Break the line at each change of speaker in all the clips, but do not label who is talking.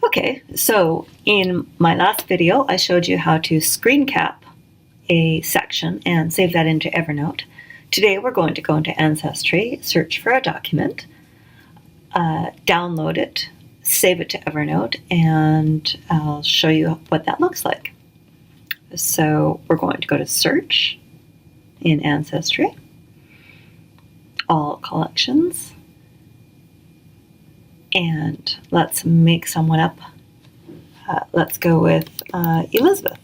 Okay, so in my last video, I showed you how to screen cap a section and save that into Evernote. Today, we're going to go into Ancestry, search for a document, download it, save it to Evernote, and I'll show you what that looks like. So we're going to go to Search in Ancestry, All Collections, and let's make someone up. Let's go with Elizabeth.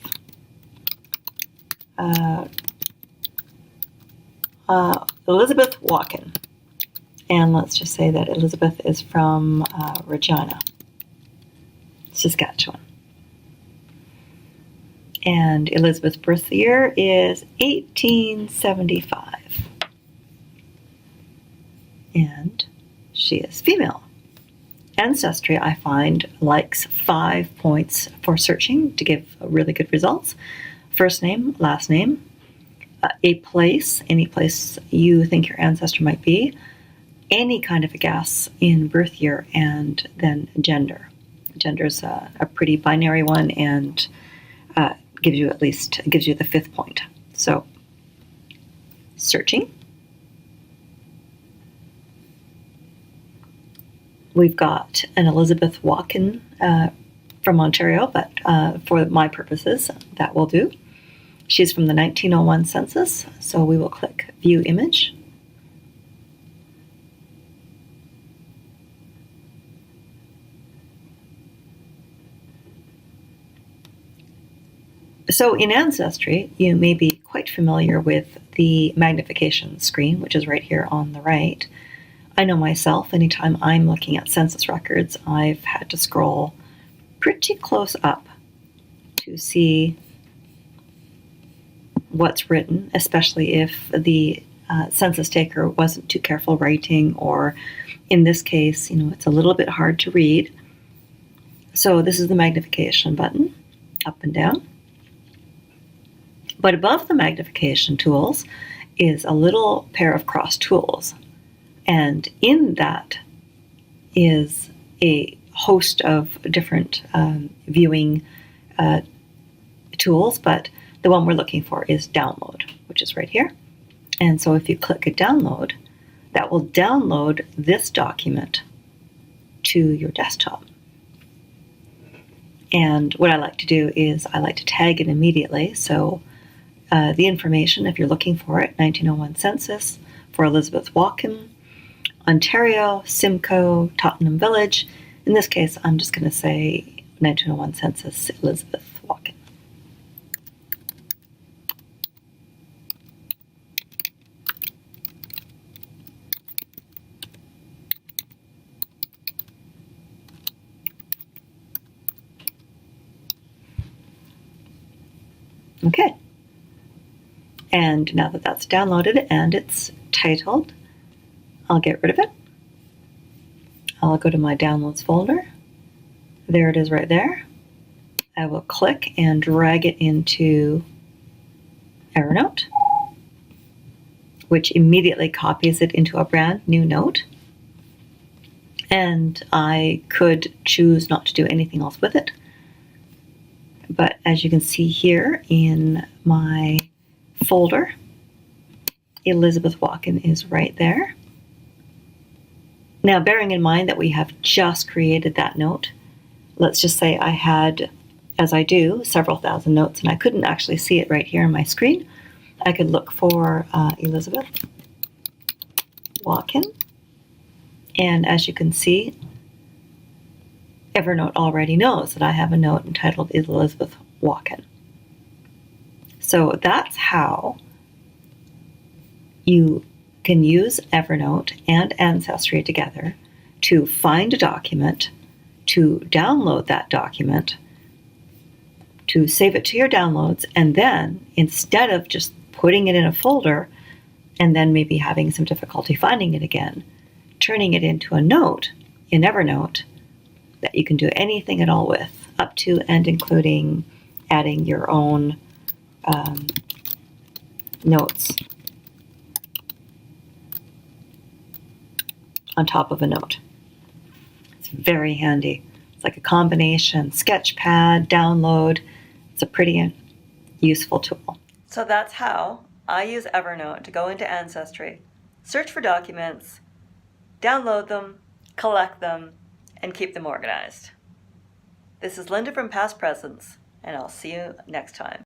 Elizabeth Walken. And let's just say that Elizabeth is from Regina, Saskatchewan. And Elizabeth's birth year is 1875. And she is female. Ancestry, I find, likes 5 points for searching to give really good results. First name, last name, a place, any place you think your ancestor might be, any kind of a guess in birth year, and then gender. Gender is a pretty binary one and gives you the 5th point. So, searching. We've got an Elizabeth Walken from Ontario, but for my purposes, that will do. She's from the 1901 census, so we will click View Image. So in Ancestry, you may be quite familiar with the magnification screen, which is right here on the right. I know myself, anytime I'm looking at census records, I've had to scroll pretty close up to see what's written, especially if the census taker wasn't too careful writing, or in this case, it's a little bit hard to read. So this is the magnification button, up and down. But above the magnification tools is a little pair of cross tools. And in that is a host of different viewing tools, but the one we're looking for is download, which is right here. And so if you click a download, that will download this document to your desktop. And what I like to do is I like to tag it immediately. So the information, if you're looking for it, 1901 census for Elizabeth Walken, Ontario, Simcoe, Tottenham Village. In this case, I'm just going to say 1901 census, Elizabeth Walken. Okay. And now that that's downloaded and it's titled, I'll get rid of it. I'll go to my downloads folder. There it is right there. I will click and drag it into Evernote, which immediately copies it into a brand new note. And I could choose not to do anything else with it. But as you can see here in my folder, Elizabeth Walken is right there. Now, bearing in mind that we have just created that note, let's just say I had, as I do, several thousand notes, and I couldn't actually see it right here on my screen. I could look for Elizabeth Walken, and as you can see, Evernote already knows that I have a note entitled Elizabeth Walken. So that's how you can use Evernote and Ancestry together to find a document, to download that document, to save it to your downloads, and then instead of just putting it in a folder and then maybe having some difficulty finding it again, turning it into a note in Evernote that you can do anything at all with, up to and including adding your own notes on top of a note. It's very handy. It's like a combination sketchpad, download. It's a pretty useful tool. So that's how I use Evernote to go into Ancestry, search for documents, download them, collect them, and keep them organized. This is Linda from Past Presence, and I'll see you next time.